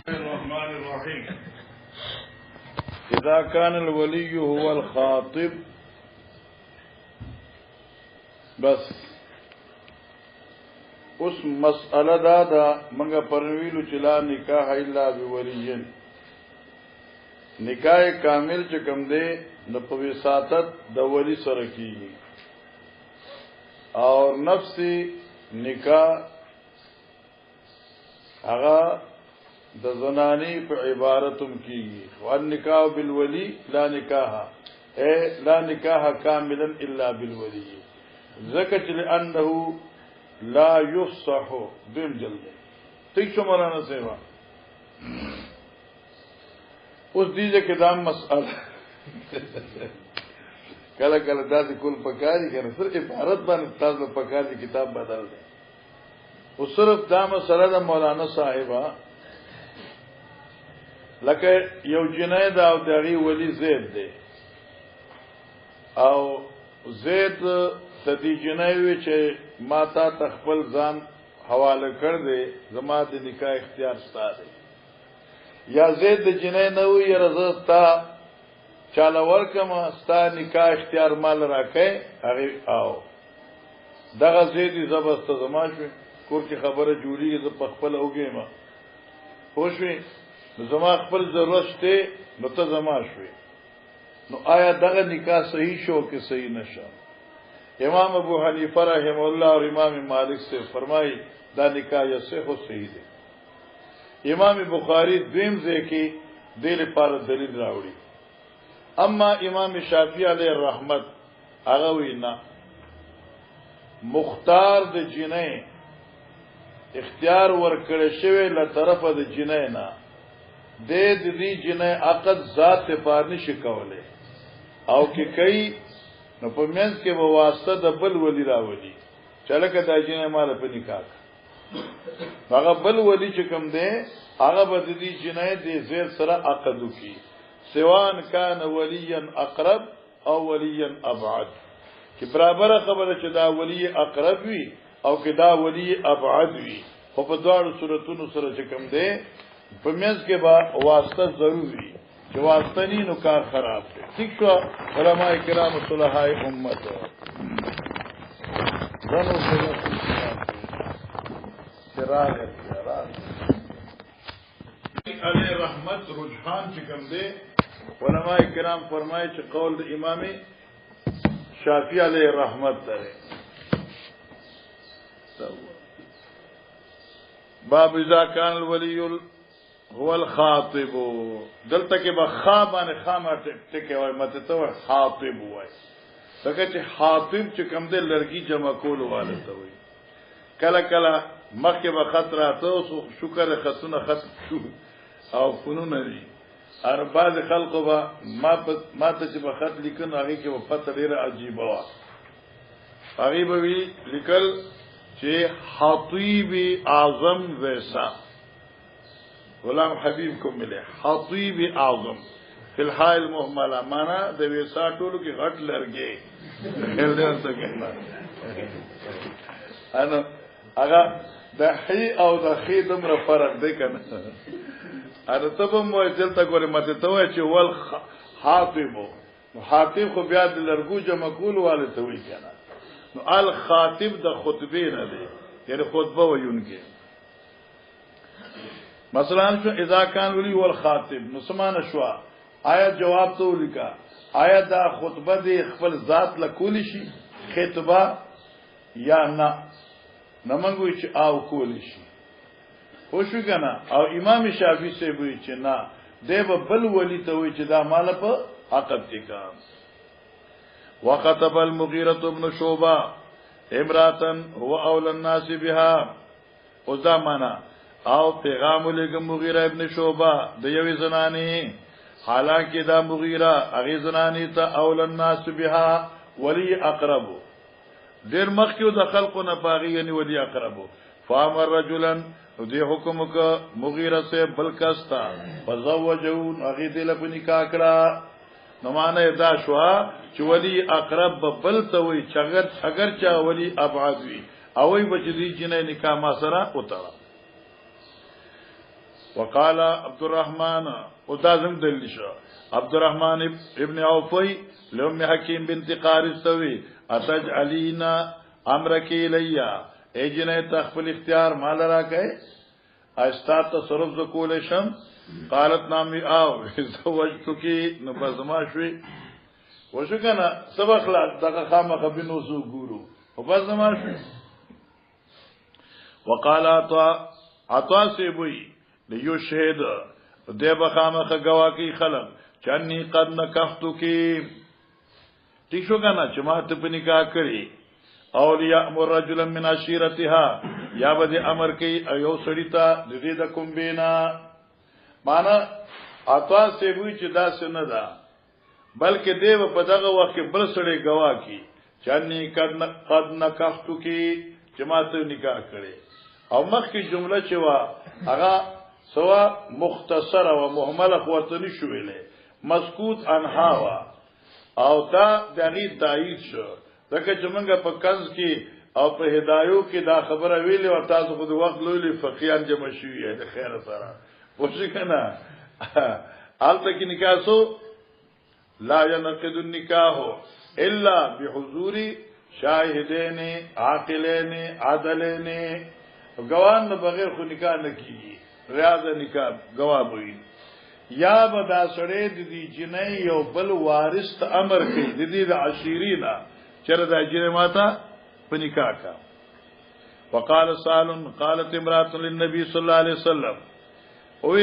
الرحمن الرحيم إذا كان الولي هو الخاطب بس اس مسئلہ دا منگا پرنویلو چلا نکاح الا بولیین نکاح کامل چکم دے نپو وساطت د ولی سره کیږي اور نفسی نکاح هغه د زنانی په عبارتم کیږي وان نکاح بالولی لا نکاح لا نکاح کاملا الا بالولی ذکر لانه لا يفصح دیم جلد ٹھیک شو مولانا سیوا اس دیجئے کہ دام مسئلہ کلا کلا داسی کل پکاری کرنے سر عبارت بان تاز میں پکاری کتاب بدل دیں اس صرف دا مسئلہ دا مولانا صاحبہ لکه یو جنای دا او داغی ولی زید دے او زید تدی جنایوی چه ما تا تخپل ځان حواله کړ دے زما د نکاح اختیار ستا دے یا زید د جنای نو یا رضا چاله ورکم ستا نکاح اختیار مال راکې هغه او دغه زید زبست زما شو کور کی خبره جوړیږي ز خپل اوګې ما خوشوي زما خپل ضرورت ته نو ته زما شوي نو آیا دغه نکاح صحیح شو کہ صحیح نشو امام ابو حنیفہ رحمہ اللہ اور امام مالک سے فرمائی دا نکاح یا صحیح و صحیح دے امام بخاری دویم ځای کې دې لپاره دلیل راوړي اما امام شافعی علیہ الرحمت هغه وینا مختار د جنې اختیار ورکړی شوی له طرفه د جنې نه د دې جنې عقد ذات په نشي کوله او کې کوي نو په منځ کې به واسطه د بل ولی راولي چلکه د جنې مال په نکاح هغه بل ولی چې کوم دی هغه به د دې جنې د زیر سره عقد وکي سوان کان ولیا اقرب او ولیا ابعد چې برابر خبره چې دا ولی اقرب وي او کې دا ولی ابعد وي خو په دواړو صورتونو سره چې کوم دی په منځ کې به واسطه ضروري چې واسطه نه نو کار خراب دی ٹھیک شو علماء کرام صلحاء امت زنو چراغ علی رحمت رجحان چې کوم دی علماء کرام فرمایي چې قول د امام شافعی علیہ رحمت دره باب اذا كان الولي هو الخاطب دلته کې به خابانه خامه ټکه وای مته ته خاطب وای دغه چې خاطب چې کوم دی لړکی جمع کول والے ته وای کله کله مخکې به خط راته او شکر خطونه خط شو او فنون لري هر بعض خلکو به ما ته چې به خط لیکن هغه کې به پته ډیره عجیبه و هغه به لیکل چې خطیب اعظم ویسا غلام حبیب کو ملے خطیب اعظم فی الحال المهمله معنا د ویسا ټولو کې غټ لرګي خیر دې څه کېما انا هغه د حی او د خی دمر فرق دی کنه اته ته مو چلته ګوره مته ته وای چې ول خاطب نو خاطب خو بیا د لرګو جمع کول والے ته وای کنه نو ال خاطب د خطبه نه دی یعنی خطبه وایونکي مثلا شو اذا كان ولي والخاطب نو سمانه شو آیا جواب ته ولیکا آیا دا خطبه دی خپل ذات لکول شي خطبه یا نه نمنګوي چې او کول شي خوشو کنه او امام شافعی سے وی چې نه دیو بل ولی ته وی چې دا مال په عقد کې کام وخطب المغيرة بن شعبة امراتن هو اول الناس بها او زمانہ او پیغام لګ مغیره ابن شعبہ د یوې زنانی حالانکه دا مغیره هغه زنانی ته اول الناس بها ولی اقرب ډیر مخکې د خلقو نه باغی یعنی ولی اقرب فامر رجلا دې حکم ک مغیره سے بلکستا فزوجو هغه دې له نکاح کړه نو معنی دا شو چې ولی اقرب بل ته وي چغر اگر چا ولی ابعد وي او وي بچ دې جنې نکاح ما سره وته وقال عبد الرحمن ودازم دلشا عبد الرحمن ابن عوفي لأم حكيم بنت قارستوي اتجعلينا امرك الیا اے جنې تخفل اختیار مال راکې استا تصرف ز کول شم قالت نامي او زوجتك نبزما شوي وشو کنه سبق لا دغه خامخ بنو زو ګورو وبزما شوي وقال عطا سيبوي لیو شهد دې بخامخ گواکی خلق چني قد نکحتو کی ٹھیک شو کنه چې ما ته په نکاح کړی اولیاء امر رجلا من عشیرتها یا بده امر کوي ایو سړی ته د دې د کومبینا معنا عطا سیبوی چې دا سن ده بلکې دیو په دغه وخت بل سړی گوا کی چني قد نکحتو کی چې ما ته نکاح کړی او مخکې جمله چې وا هغه سوا مختصره و مهمله ورته نشو ویلې مسکوت عنها وا او دا دغه تایید شو ځکه چې موږ په کنز کې او په هدايو کې دا خبره ویلې او تاسو په وخت لولي فقيان جمع شوی د خیر سره پوښی کنه البته کې نکاح سو لا ينقض النکاح الا بحضور شاهدين عاقلين عادلين گواهان بغیر خو نکاح نه کیږي ریاض نکاح گواه وي یا بدا سړی د دې جنې یو بل وارث امر کوي د دې د عشیرینا چر د اجره ماتا په نکاح کا وقال سالم قالت امراه للنبي صلى الله عليه وسلم او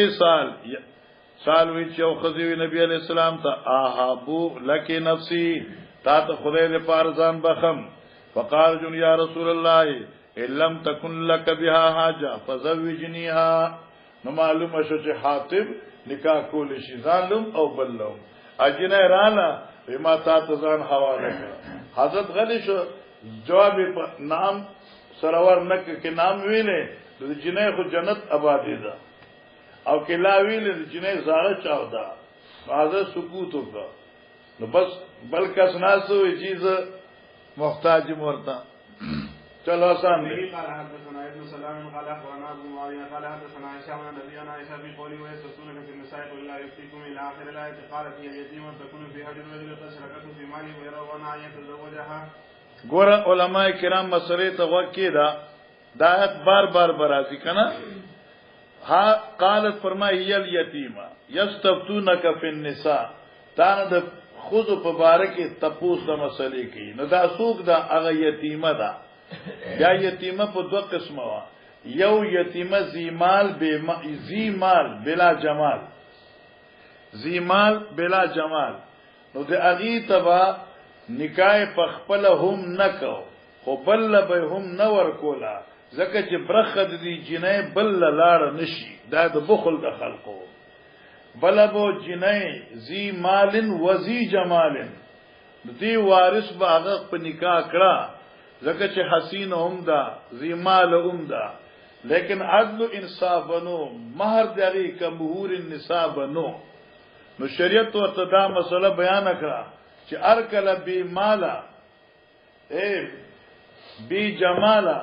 سال وی چې خذوی نبی علیہ السلام ته احبو لک نفسي تا ته خدای دې پارزان بخم فقال جن یا رسول الله ان لم تكن لك بها حاجه فزوجنيها نو معلومه شو چې حاطب نکاح کول شي ظالم او بلوم اجنه رانا بما تا ته ځان حواله کړ حضرت غلی شو جواب نام سرور نک کې نام ویلې د جنې خو جنت آبادی ده او کلا ویلې د جنې زاره چاو ده حاضر سکوت وکړه نو بس بل کس ناسو چیز محتاج مرتا چلو آسان نہیں قال حدثنا ابن سلام قال اخبرنا ابو معاويه قال حدثنا عائشة عن نبينا عائشة في قوله ويستفتونك في النساء قل لا يفتيكم الى اخر الايه قالت هي اليتيمه تكون في حجر الرجل تشركت في ماله ويرون ان يتزوجها ګور علماء کرام مسلې ته وکیدا دا بار بار برازي کنه ها قالت فرمای هي اليتيمه يستفتونك في النساء تا د خود په باره کې تپوس د مسلې کې نو دا سوق دا هغه یتیمه ده یا یتیمه په دوه قسمه وا یو یتیمه زیمال بلا جمال زیمال بلا جمال نو د اغي تبا نکای په خپل هم نکو خو بل به هم نور کولا زکه چې برخه د دې جنې بل لاړ نشي دا د بخل د خلقو بلبو جنې زیمالن وزی جمالن دې وارث باغ په نکاح کړه زکه چې حسین هم دا زیمال هم دا لیکن عدل انصاف نو مہر دری کا مہور النساء نو نو شریعت ورته دا مسله بیان کړه چې ارکل بی مالا اے بی جمالا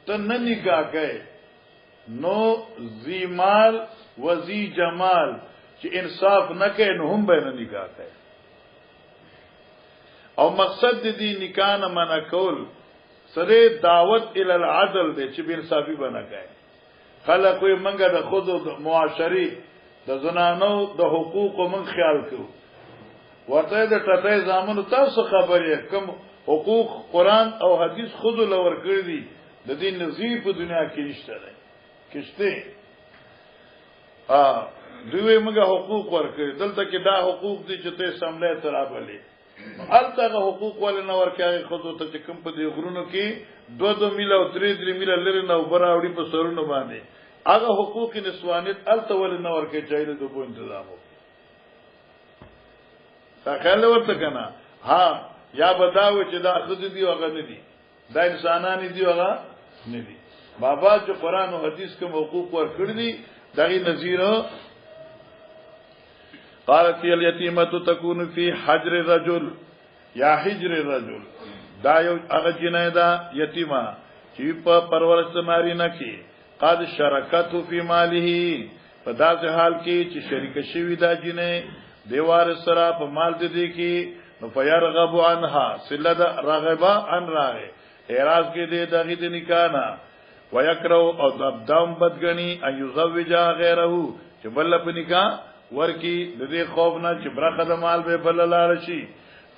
ته نه نکاح کوي نو زیمال وزی جمال چې انصاف نه کوي نو هم به نه نکاح کوي او مقصد دې نکاح نه منع کول سره دعوت ال العدل دې چې بے انصافي بنا کوي خلک وي منګه د خود د معاشري د زنانو د حقوق من خیال کوو ورته د ټټه زامن تاسو خبرې کوم حقوق قران او حدیث خود لور کړی دي د دې نظیر په دنیا کې نشته ده کشته دوی موږ حقوق ورکړي دلته کې دا حقوق دي چې ته سملې ترابلې البته حقوق ول نه ورکړي خود ته چې کوم په دې غرونو کې 2 میل او 3 میل لري نو براوړي په سرونو باندې هغه حقوق نسوانیت البته ول نه ورکړي چې له دوه تنظیم تخیل ورته کنه ها یا بداوي چې دا خود دي او هغه نه دي دا انسانان دي او هغه نه دي بابا چې قران او حديث کوم حقوق ورکړي دي دغه نظیر قالت اليتيمه تكون في حجر الرجل یا حجر الرجل دا یو هغه جنې دا یتیمه چې په پرورش ماری نه کی قد شرکت فی ماله په داسې حال کې چې شریک شوی دا جنې دی وارث سره په مال دې کې نو فیرغب عنها سلد رغبا ان راغه اعراض کې دې دغه دې نکانا ويکرو او دبدم بدګنی ان یزوجا غیره چې بل په نکاح ورکی د دې خوف نه چې برخه د مال به بل لاړ شي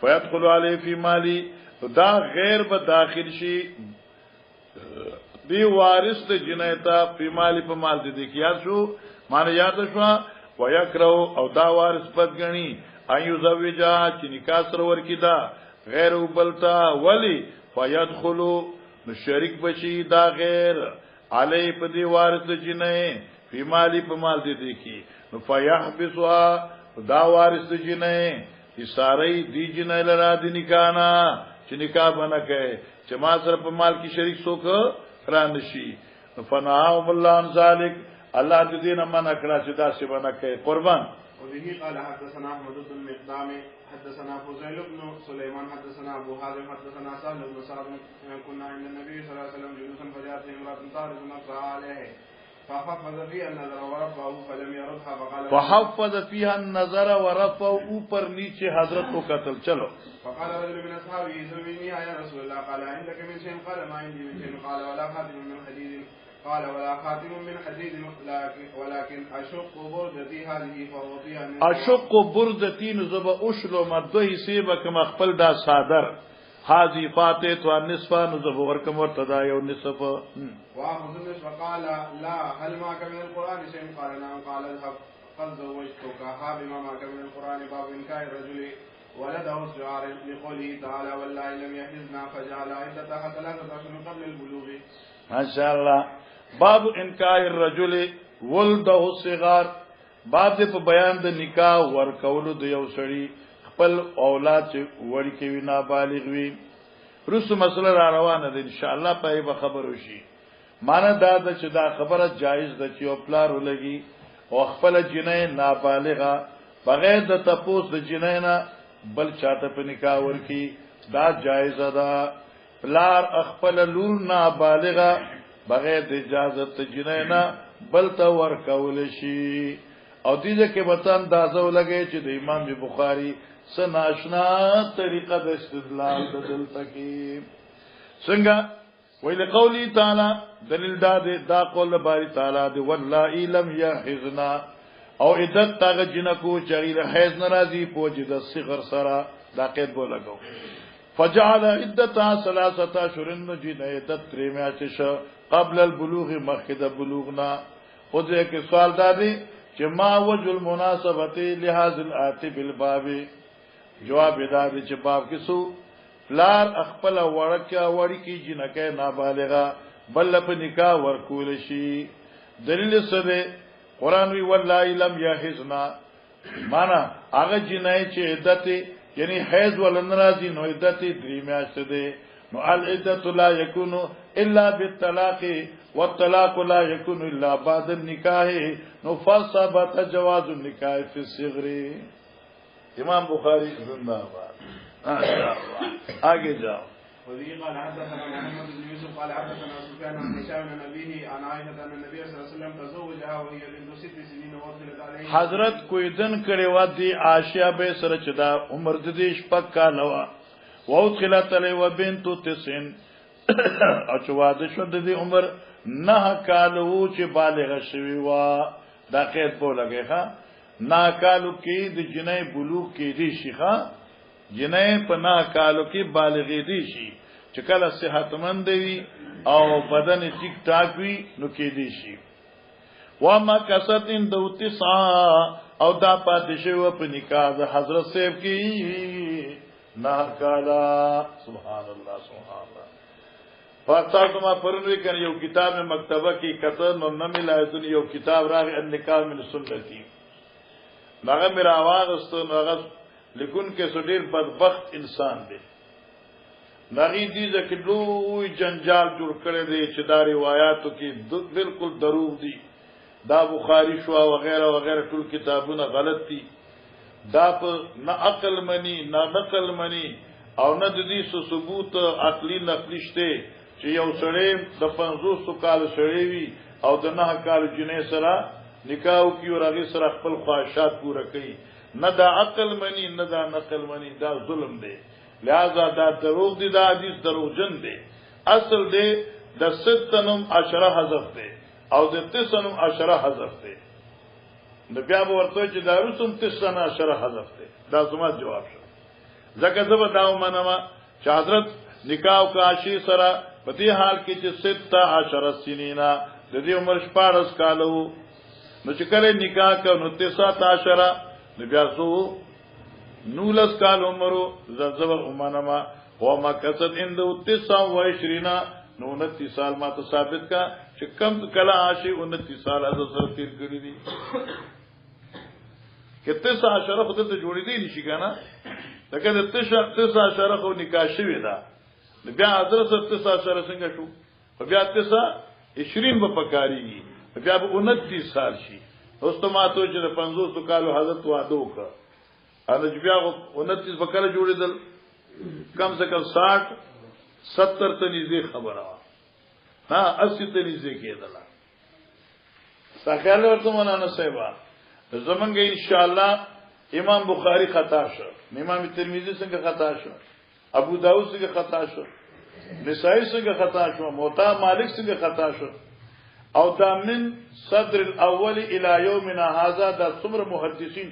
فیدخل علی فی مالی دا غیر به داخل شي دی وارث د جنایتا په مالی په مال دې کې یاد شو معنی یاد شو ويکرو او دا وارث بدګنی ایو زوجا چې نکاح سره ورکی دا غیر وبلتا ولی فیدخلوا نو شریک بشي دا غیر علی په دی وارث جنې په مالی په مال دې کی نو فیحبسها دا وارث جنې اشاره دی جنې لرا دی نکانا چې نکاح بنا کوي چې ما سره په مال کې شریک څوک را نشي فناهم الله عن ذلك الله دې نه منع کړه چې دا څه بنا کوي قربان وبه قال حدثنا احمد بن مقدام حدثنا فضيل بن سليمان حدثنا ابو حازم حدثنا سهل بن سعد كنا عند النبي صلى الله عليه وسلم جلوسا فجاءت امراه تعرض نفسها عليه فحفظ فيها النظر ورفعه فلم يردها فقال فحفظ فيها النظر ورفعه اوپر نیچے حضرت کو قتل چلو فقال رجل من اصحابه زوجني يا رسول الله قال عندك من شيء قال ما عندي من شيء قال ولا خاتم من حديد قال ولا خاتم من حديد ولكن اشق بردتي هذه فوضيها اشق بردتي نزب اشلو مدوي سيبه كما خپل دا صادر هذه فاتت والنصف نزب وركم ورتدا يو نصف واخذ النصف قال لا هل معك من القران شيء قال نعم قال اذهب قد زوجتك بما معك من القران باب انكار الرجل ولده الشعار لقوله تعالى والله لم يحزنا فجعل عدتها 3 أشهر قبل البلوغ ما شاء الله باب انکاح الرجل ولده الصغار باب دې په بیان د نکاح ورکولو د یو سړي خپل اولاد چې وړي کې وینا بالغ وي رسو مسله را روانه ده ان شاء الله په به خبر وشي معنی دا چې دا خبره جایز ده چې او پلار ولګي او خپل جنې نابالغه بغیر د تپوس د جنې نه بل چاته په نکاح ورکی دا جایز ده پلار خپل لور نابالغه بغیر د اجازه ته جنینا بل ته ورکول شي او دې کې وطن دازو لګي چې د امام بخاری سناشنا طریقه د استدلال د دلته کې څنګه ویل قولی تعالی دلیل دا قول باری تعالی دی والله لم يحزنا او عدت تاغ جنکو چغیل حیز ناراضی پوجي د صغر سره دا قید بولګو فجعل عدتها 3 أشهر جن عدت تریمیاچش قبل البلوغ مخد بلوغنا خود ایک سوال دادی چې ما وجه المناسبت لهذا الاتي بالباب جواب دادی چې باب کې سو فلار خپل وړکی جنکه نابالغه بل په نکاح ورکول شي دلیل سره قران وی والله لم يحزنا معنا هغه جنای چې عدت یعنی حیض ولن راضی نو عدت 3 میاشتې ده نو العدت لا يكون الا بالطلاق والطلاق لا يكون الا بعد النكاح نو فثبت جواز النكاح في الصغر امام بخاری زندہ باد آگے جاؤ وذي قال حدثنا محمد بن يوسف قال حدثنا سفيان عن هشام بن أبيه عن عائشة أن النبي صلى الله عليه وسلم تزوجها وهي بنت 6 سنين وأرسلت عليه حضرت کوئی دن کړي و دي عائشہ به سره چدا عمر د دې شپک کالوا وادخلت علی وبنت 9 او چې واده شو د دې عمر 9 کالو چې بالغ شوی و دا قید په لګي ها 9 کالو کې د جنې بلوغ کې دي شيخه جنې په 9 کالو کې بالغې دي شي چې کله صحتمند وي او بدن ټیک ټاک وي نو کې دي شي وما کسرتن دوتسا او دا پاتې شو په نکاح د حضرت صاحب کې 9 کالا سبحان الله سبحان الله فاستاذ ما پرنوي کړ یو کتاب میں مکتبه کې کتر نو نه ملای یو کتاب راغی النکاح من سنتي هغه میرا आवाज واستو هغه لیکن کې سډیر بدبخت انسان دی نغی دي ځکه لوی جنجال جوړ کړی دی چې دا روایتو کې بالکل دروغ دي دا بخاری شو وغیرہ وغیرہ ټول کتابونه غلط دي دا په نه عقل منی نه نقل منی او نه د دې ثبوت عقلی نقلی شته چې یو سړی د 500 کال سړی وي او د 9 کال جنې سره نکاح کی او هغه سره خپل خواهشات پوره کړي نه دا عقل منی نه دا نقل منی دا ظلم دی لہذا دا دروغ دی دا حدیث دروغجن دی اصل دی د ستنم 10 حذف دی او د تسنم 10 حذف دی د بیا ورته چې دا رسوم 10 حذف دی دا زما جواب شو ځکه زه دا ومنم چې حضرت نکاح کاشي سره په دې حال کې چې 16 سنینا د دې عمر 14 کالو نو چې کله نکاح کو نو 19 نو بیا سو 19 کال عمرو زبر امانما هو ما کسد اند 29 نو 29 سال ما ته ثابت کا چې کم کله عاشي 29 سال از سره تیر کړی دي کته 10 خو ته جوړې دي نشي کنه لکه د 10 خو نکاح شوی دا بیا حضرت 10 څنګه شو بیا 20 به پکاريږي بیا به 29 سال شي اوس ته ما ته چې د 500 کالو حضرت واده وکړه اته بیا 29 بکره جوړېدل کم سے کم 60 70 ته نږدې خبره ها 80 ته نږدې کېدل ساخیال ورته مولانا صاحب زمونږ ان شاء الله امام بخاری خطا شو امام ترمذی څنګه خطا شو ابو داود څنګه خطا شو نسائی څنګه خطا شو موطا مالک څنګه خطا شو او دا من صدر الاول الى يومنا هذا دا څومره محدثین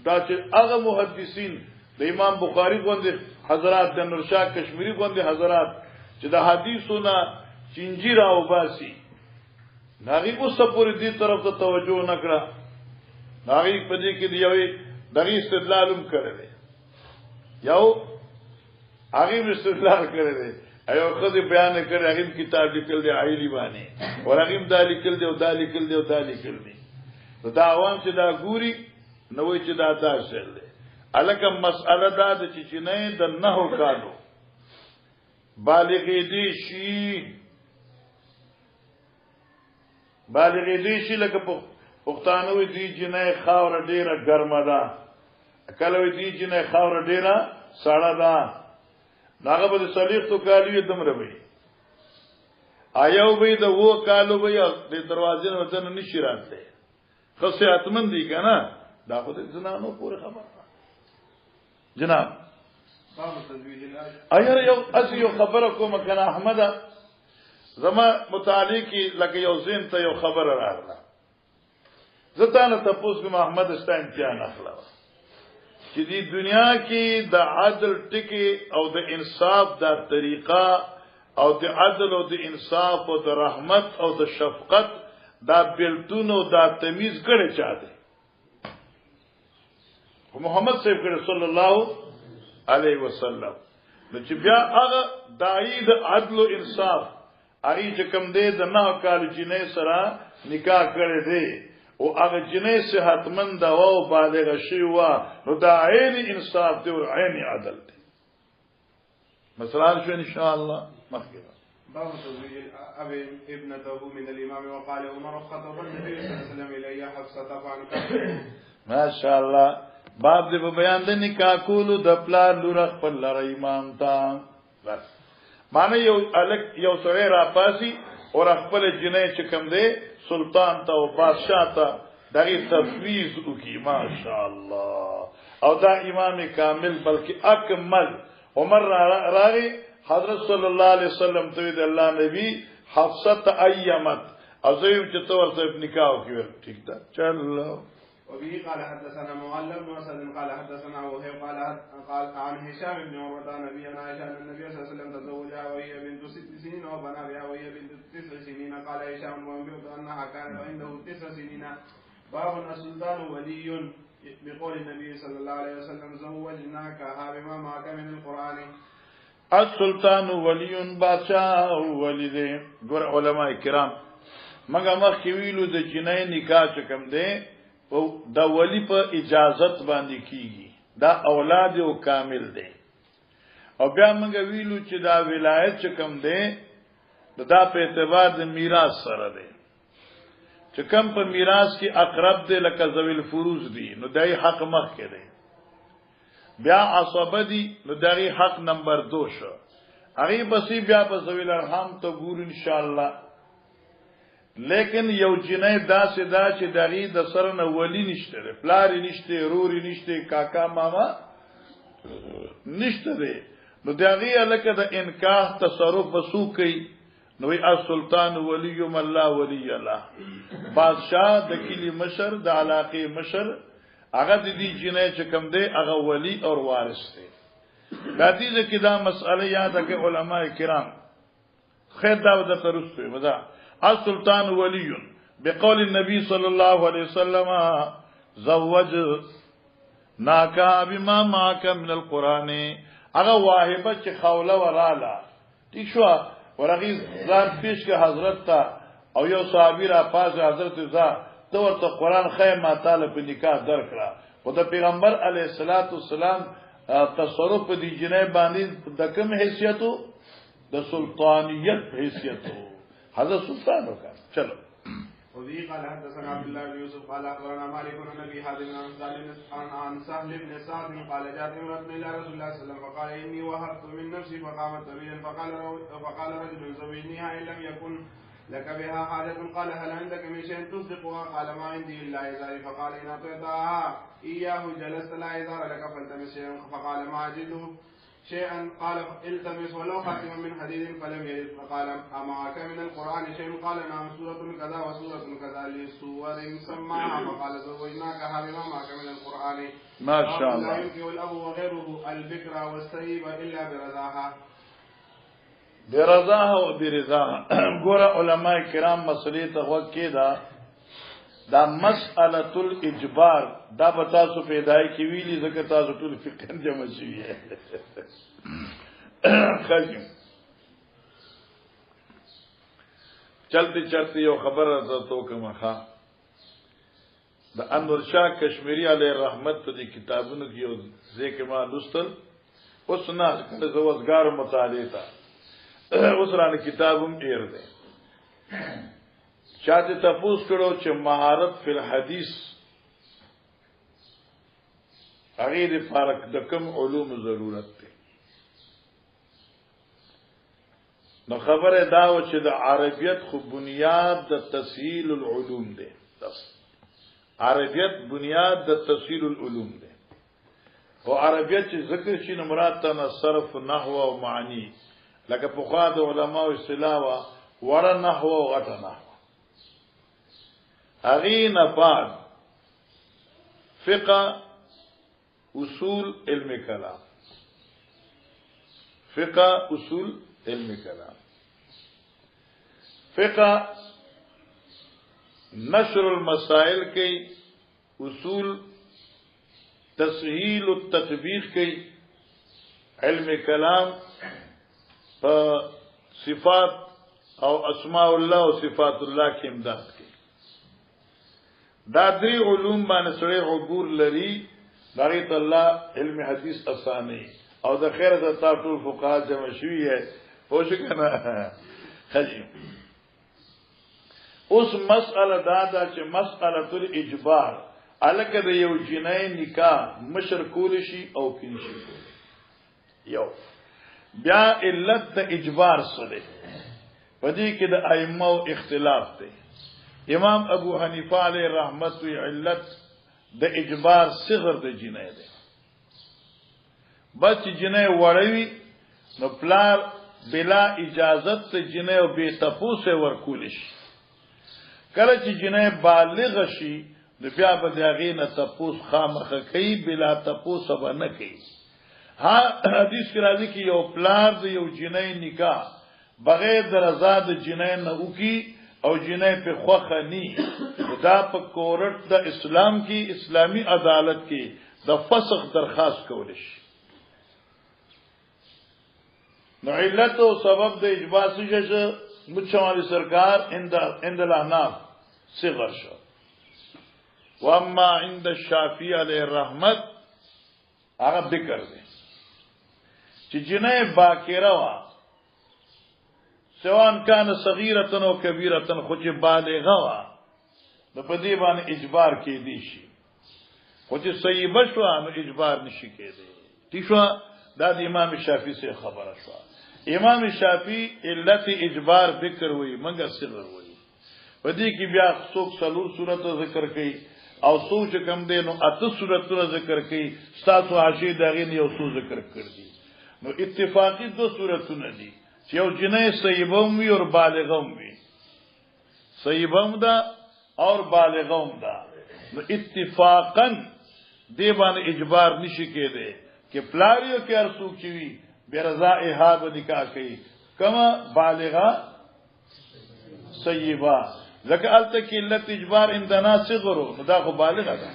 دا چې هغه محدثین د امام بخاری غوندي حضرات د نورشاه کشمیری غوندي حضرات چې د حدیثونه چنجیر او باسي ناغي اوسه پوری دې طرف ته توجه نکړه ناغي په دې کې دی یوې دغه استدلالم کړل یو هغه استدلال کړل ایو خدای بیان کړی هغه کتاب لیکل دی عایلی باندې او هغه دا لیکل دی او دا لیکل دی او دا لیکل دی دا عوام چې دا ګوري نوې چې دا تاسو دی الکه مسأله دا د چې نه د نهو کالو بالغې دي شي لکه پښتانه وي دي چې نه خاور ډیره ګرمه ده کله وي دي چې نه خاور ډیره سړه ده داغه به صلیخ تو کالیو دمره وي آیاو به د وو کالو به د دروازې نه وځن نشي راځي خاصه اتمن دي کنه دا خو د زنانو پورې خبره جناب ایر یو خبره کوم کنه احمد زما متعلق لکه یو زین ته یو خبره راغله زته نه تاسو کوم احمد استا امتحان اخلا چې دی دنیا کې د عدل ټکی او د انصاف دا طریقه او د عدل او د انصاف او د رحمت او د شفقت دا بلتون او دا تمیز کړي چا دی محمد صلی الله علیه وسلم نو چې بیا هغه دای د عدل او انصاف هغه چې کوم دی د 9 کال جنې سره نکاح کړی دی او هغه جنې صحتمند او بالغ شوی و نو دا عین انصاف دی او عین عدل دی مثلا شو ان شاء الله مخکې باب تزويج الأب ابنته من الإمام وقال عمر خطب النبي صلى الله عليه وسلم إليه حفصة فانكحها ما شاء الله باب دې په بیان د نکاح کولو د پلار لور خپل لره امام تا بس معنی یو سره را پاسي او خپل جنې چې کوم دی سلطان ته او بادشاہ ته دغه تفویض وکي ما شاء الله او دا امام کامل بلکې اکمل عمر راغی حضرت صلی الله علیه وسلم ته د الله نبی حفصه ایمت ازویم چې تور صاحب نکاح وکړ ٹھیک ده چلو وبه قال حدثنا معل بن اسد قال حدثنا وهيب قال عن هشام بن عروه نبي عائشه ان النبي صلى الله عليه وسلم تزوجها وهي بنت 6 سنين وبنى بها وهي بنت 9 سنين قال هشام وانبئت انها كانت عنده 9 سنين باب السلطان ولي بقول النبي صلى الله عليه وسلم زوجناكها بما معك من القران السلطان ولی بادشاہ ولی دے ګور علماء کرام مګه مخ ویلو د جنې نکاح چکم دے او دا ولی په اجازت باندې کیږي دا اولاد او کامل دی او بیا موږ ویلو چې دا ولایت چکم دی دا په اعتبار د میراث سره دی چې کم په میراث کې اقرب دی لکه ذویل فروز دی نو دای حق مخ کې دی بیا عصبه دی نو دای حق نمبر 2 شو هغه بسی بیا په ذویل ارحام ته ګور ان شاء الله لیکن یو جنې داسې دا چې دغه د سر نه ولی نشته پلار نشته روري نشته کاکا ماما نشته دی نو دغه الکه د انکاح تصرف وسو کوي نو السلطان ولی الله ولی الله بادشاہ د کلی مشر د علاقه مشر هغه د دې جنې چې کوم دی هغه ولی او وارث دی د دې کې دا مسئله یاد کړه علما کرام خیر دا د ترسته ودا السلطان ولی بقول النبي صلى الله عليه وسلم زوج ناکا بما معك من القران هغه واهبه چې خوله وراله ٹھیک شو ورغی ځان پیش کې حضرت تا او یو صحابي را پاس حضرت زا تو ورته قران خیمه تعالی په نکاح درکړه او د پیغمبر علیه الصلاۃ والسلام تصرف دی جنې باندې د کوم حیثیتو د سلطانیت حیثیتو حضرت سلطان وکړه چلو وفي قال حدثنا عبد الله بن يوسف قال اخبرنا مالك بن ابي حازم عن سهل بن سعد قال جاءت امرأة الى رسول الله صلى الله عليه وسلم فقال اني وهبت من نفسي فقامت طويلا فقال رجل زوجنيها ان لم يكن لك بها حاجة قال هل عندك من شيء تصدقها قال ما عندي الا ازاري فقال ان اعطيتها اياه جلست لا ازار لك فالتمس شيئا فقال ما اجده شيئا قال التمس ولو خاتما من حديد فلم يجد فقال أمعك من القرآن شيء قال نعم سورة كذا وسورة كذا لسور سماها فقال زوجناكها بما معك من القرآن ما شاء الله لا ينكح الأب وغيره البكر والسيب إلا برضاها وبرضاها ګور علماء کرام مسلې ته وکړه دا مسألة الاجبار دا به تاسو پیدای کی ویلی ځکه تاسو ټول فقہ جمع شوی خاصم چلتے یو خبر راته تو کومه ښا د انور شاه کشمیری علیه رحمت په دې کتابونو کې یو ځکه ما لوستل اوس نه کله زوځګار مطالعه تا اوس رانه کتابم ډیر دی چاته تفوس کړو چې مهارت فی الحدیث هغه د فرق د کوم علوم ضرورت دی نو خبره دا و چې د عربیت خو بنیاد د تسهیل العلوم دی عربیت بنیاد د تسهیل العلوم دی او عربیت چې ذکر شي نو مراد ته صرف نحو او معنی لکه په خوا د علماء اصطلاح ور نحو او غټ نحو اغین بعد فقه اصول علم کلام فقه اصول علم کلام فقه نشر المسائل کی اصول تسهیل التطبیق کی علم کلام صفات او اسماء الله او صفات الله کی امداد کی دا درې علوم باندې سره عبور لري دغه الله علم حدیث اسانی او د خیر د ټول فقها جمع شوی ہے پوښ کنه خجی اوس مسأله دا چې مسأله الاجبار الکه د یو جنې نکاح مشر کول شي او کین شي یو بیا علت د اجبار سره پدې کې د ائمه اختلاف دی امام ابو حنیفه علیه رحمت و علت د اجبار صغر د جنې ده بچ جنې وړوي نو پلار بلا اجازت ته جنې او به تپوسه ورکول شي کله چې جنې بالغ شي نو بیا به دغه نه تپوس خامخه کوي بلا تپوسه به نه کوي ها حدیث کې راځي چې یو پلار د یو جنې نکاح بغیر د رضا د جنې نه وکي او جنې په خوخه ني دا په کورټ د اسلام کې اسلامی عدالت کې د فسخ درخواست کول شي نو علت او سبب د اجبار څه مچوالي سرکار عند الاحناف صغر شو واما عند الشافعي علیه رحمت هغه ذکر دی چې جنې باکره وا سواء كان صغيرة او كبيرة خو چې بالغه وا نو په دې باندې اجبار کې دي شي خو چې صحیح شو نو اجبار نشي کېدی ٹھیک شو دا د امام شافعي سے خبره شو امام شافعي علت اجبار ذکر وی منګه صغر وی پدې کې بیا څوک څلور صورت ذکر کړي او سوچ کم دې نو اته صورتونه ذکر کړي تاسو حاشیه دغه نه یو څو ذکر کړی نو اتفاقی دو صورتونه دي چې یو جنې صیبم وي او بالغم وي صیبم دا اور بالغم دا نو اتفاقا دی باندې اجبار نشي کېده چې پلاریو کې ارسو کی وي برضا احاب نکاح کوي کما بالغه صیبا ځکه الته کې علت اجبار اندنا صغرو نو دا خو بالغه ده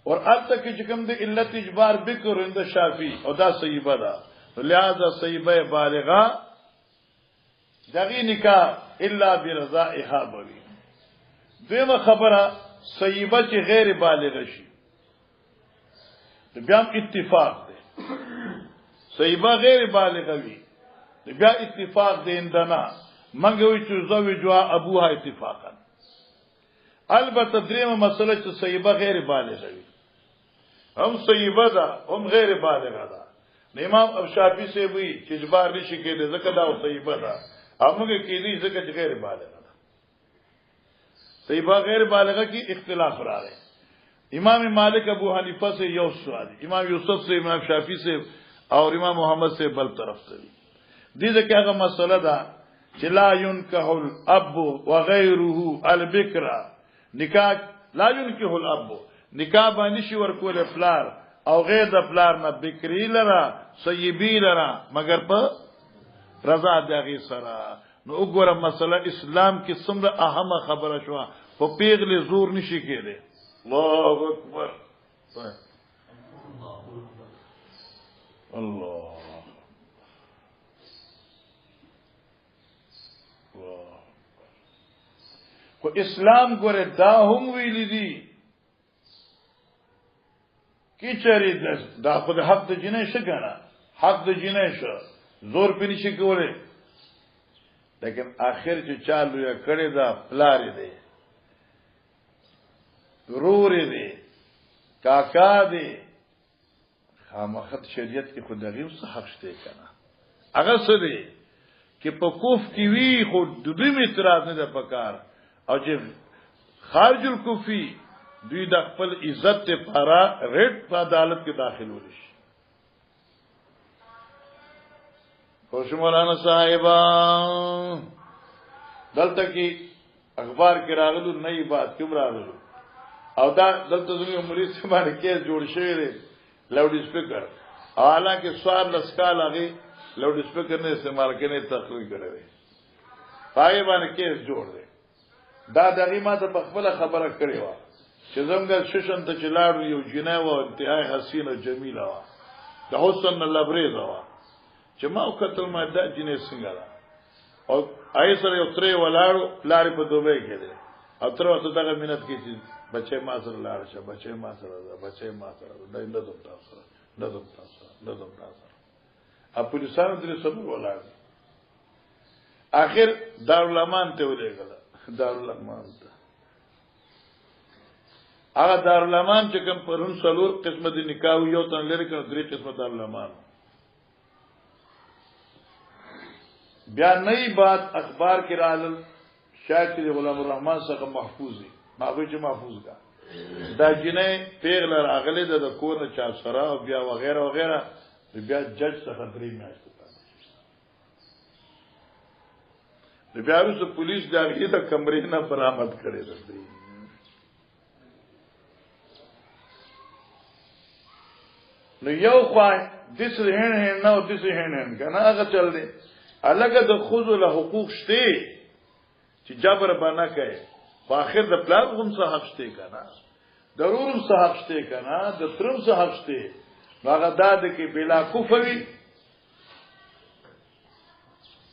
اور الته کې چې کوم د علت اجبار بکر اند شافعي او دا صیبه ده لہذا صیبه بالغه دغه نکاح الا برضا احاب وي دیمه خبره صیبه چې غیر بالغه شي بیا اتفاق ده صیبه غیر بالغه وي بیا اتفاق ده اندنا منګوي چې زوجوا ابوها اتفاقا البته دریمه مسله چې صیبه غیر بالغه وي هم صیبه ده هم غیر بالغه ده امام ابشافی سے وی چې اجبار نشي کېده ځکه دا صیبه ده هغه کېدی ځکه چې غیر بالغه ده صیبه غیر بالغه کی اختلاف راغی امام مالک ابو حنیفه سے یو سوال امام یوسف سے امام شافعی سے اور امام محمد سے بل طرف سے دي ځکه هغه مسله ده چې لا ينكح الاب وغيره البكر نکاح لا ينكح الاب نکاح باندې شي ورکول فلار او غیر د فلار نه بکری لرا صیبی لرا مگر په رضا دغه سره نو وګوره مسله اسلام کې څومره اهمه خبره شو په پیغله زور نشي کېده الله اکبر الله کو اسلام ګوره دا هم ویل دي کی چری دا خود حق د جنې شګنه حق د جنې شو زور په نشي کوله لیکن اخر چې چالو یا کړي دا پلاری دی ضرور دی کاکا دی خامخت شریعت کې خدای اوس حق شته کنه هغه څه دی چې په کوف کې وی خو د دې اعتراض نه ده پکار او چې خارج الکوفی دوی د خپل عزت لپاره ریټ په عدالت کې داخل ولشي خوش مولانا صاحبہ دلته کې اخبار کې راغلو نئی بات کوم راغلو او دا دلته زموږ مریض باندې کیس جوړ شوی دی لاوډ سپیکر حالانکه سوال لسکال هغه لاوډ سپیکر نه استعمال کړي تخریب کړي پای باندې کیس جوړ دی دا دغه ماته په خپل خبره کړې و چې زموږ ششن ته چلاړو یو جنای و انتهای حسینه جمیله و د حسن لبریز و چې ما وکتل ما دا جنې څنګه ده او ایسر یو ترې ولاړو لارې په دوبه کې ده او تر وخت دغه مینت کې چې بچي ما سره لاړ شه بچي ما سره بچي ما سره دا نه دوم تاسو نه دوم تاسو نه دوم تاسو ا پولیسانو درې صبر ولاړ اخر دارالمان ته ولېګل دارالمان ته هغه دارالمان چې کوم پرون څلور قسمه دي نکاح یو تن لري کړه درې قسمه دارالمان بیا نئی بات اخبار کې راغل شاید چې غلام الرحمن څخه محفوظ دي هغه چې محفوظ کا دا جنې پیغله راغله د کور نه چا سره او بیا وغیرہ وغیرہ بیا جج څخه درې میاشتې د بیا وروسته پولیس دغه د کمرې نه برآمد کړي دي نو یو خوای دس هین نو دس هین کنه هغه چل دی الګه د خود له حقوق شته چې جبر باندې کوي په اخر د پلان هم څه حق شته کنه ضرور څه حق شته کنه د ترم څه حق شته هغه داد کې بلا کوفوي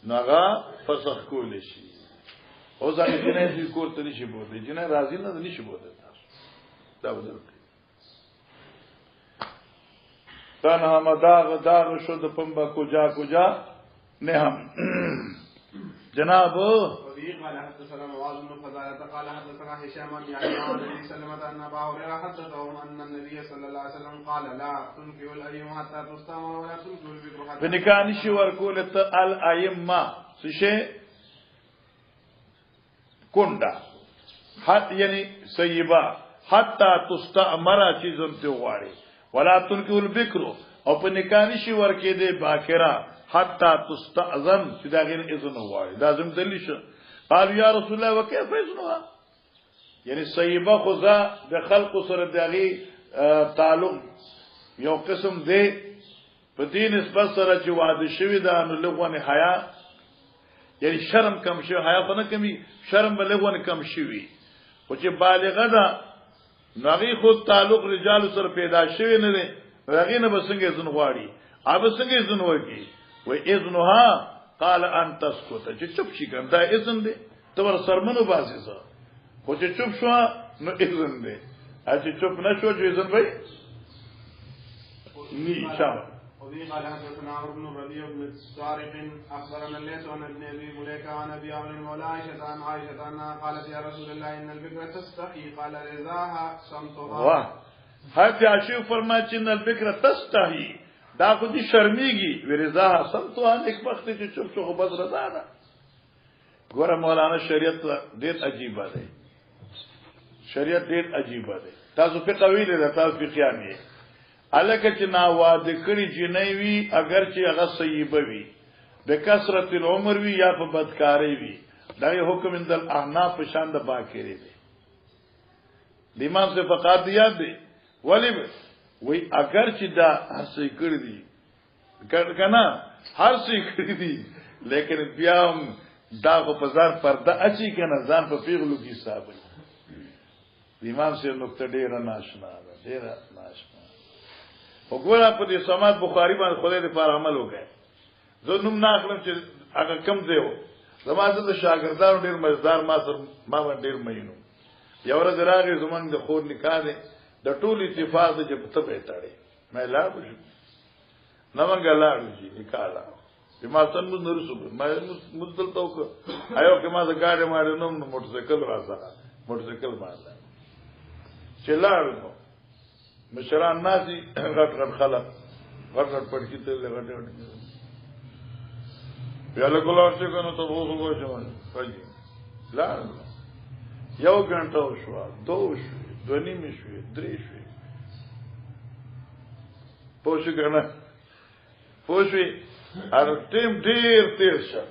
ناغا فسخ کول شي او ځکه چې نه دې کور ته نشي بوته چې نه راضي نه نشي بوته تاسو دا بدل تنها مداغ شو د پمبا کجا نه هم جناب قال حدثنا معاذ بن فضالة قال حدثنا هشام بن يحيى عن النبي صلى الله عليه وسلم ان ابا هريره حدثهم ان النبي صلى الله عليه وسلم قال لا تنكحوا الايم حتى تستمع ولا تنكحوا البكر حتى بنکاح نشي ورکول ته الایما څه کونډه حت یعنی سیبا حتا تستعمر چیزن ته غواړي ولا تنکو البکر او په نکانی شي ورکې دې باکرا حتا تستاذن چې دا غیر اذن غواړي دا زم دلیل شو قال یا رسول الله وکيف اذنها یعنی سیبا خدا د خلق سره دغه تعلق یو قسم دی په دې نسبت سره چې واده شوی دا نو لغونه حیا یعنی شرم کم شوی حیا خو نه کمی شرم بلغونه کم شوی او چې بالغه ده نغی خود تعلق رجال سره پیدا شوی نه دی هغه نه بسنګ اذن غواړي اوب څنګه اذن ورکی و اذنها قال ان تسكت چې چپ شي کنده اذن دی تور سرمنو باسي زه خو چې چپ شو نو اذن دی چې چپ نشو چې اذن وای ني شام وفي قال حدثنا عمرو بن ربيع بن سارق اخبرنا الليث عن ابن ابي مليكه عن ابي عمرو مولى عائشه عن عائشه انها قالت يا رسول الله ان البكر تستحي قال رضاها صمتها واه حج عاشو فرمایي چې ان البکر تستحي دا خو دي شرمېږي ورزاها صمتها یک وخت چې چپ شو خو بس رضا ده ګوره مولانا شریعت ډېر عجیب دی شریعت ډېر عجیب دی تاسو فقہ ویل ده تاسو فقہ نه الکه چې نا واده کړی جنې وی اگر چې هغه صیبه وی د کثرت العمر وی یا په بدکاری وی دا حکم اندل احناف په شان د باکری دی امام سے فقات یاد دی ولی وی اگر چې دا هر څه کړی دی کنه هر څه کړی دی لیکن بیا دا په بازار پرده اچي کنه ځان په پیغلو کې حساب امام سے نقطه ډیره ناشنا ده ډیره ناشنا وګوره په دې سماعت بخاری باندې خدای دې پر عمل وکړي زه نوم نه اخلم چې هغه کم دی و زماده د شاګردانو ډیر مزدار ما باندې ډیر مینو یو ورځ راغی زمونږ د خور نکاح دی د ټول اتفاق د جبته په تاړي مې لا بشو نمنګ لا شي نکاح لا ما څنګه مو نرسو ما مدل توک ایو که ما د ګاډي ماډي نو موټر سایکل راځه موټر سایکل باندې چلاړو مشران ناسي غټ غټ خلک غټ غټ پړکی ته لګټه وټه بیا له کولور څخه نو ته وګورئ وګورئ پاجي لا یو غنټه شو دوه شو دونی می شو درې شو پوښ کنه پوښي ار ټیم ډیر تیر شه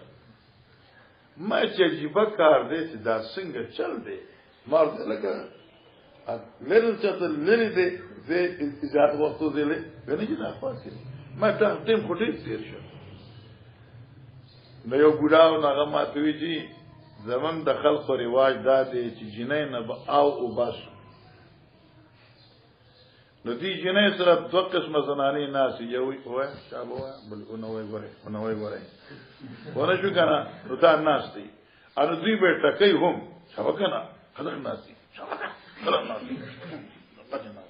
ما چې جيبه کار دې چې دا څنګه چل دی مار دې لګا لرل چاته لری دې زه اجازه وختو دې له غني چې دا پاتې ما ته ټیم خټې تیر شه نو یو ګډاو هغه ماتوي چې زمون د خلکو رواج دا دی چې جنې نه او بس نو دې جنې سره دوه قسمه زنانې ناس یو وای شابه وای بل اونوي غره ونه شو کنه نو دا ناس دي ان دوی به ټکې هم شابه کنه خلک ناس دي شابه خلک ناس دي پاتنه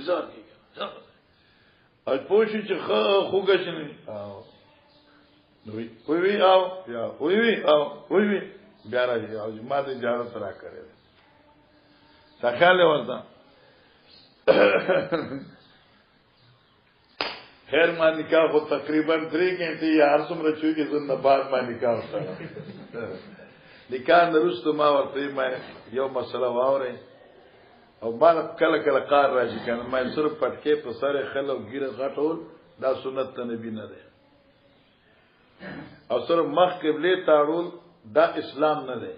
ځار دي او پوښي چې خوګشنه وی او یا وی بیا راځي او ما دې اجازه ترا کړې تخاله ورته خیر ما نکاح کو تقریبا 3 घंटे یا هر څومره چې کې زنه بعد ما نکاح وکړ نکاح نرسته ما ورته ما یو مسله واورې او ما کله کله قار راځي کنه ما صرف پټکې په سره خلک ګیره غټول دا سنت نبی نه ده او سره مخ قبله تاړول دا اسلام نه ده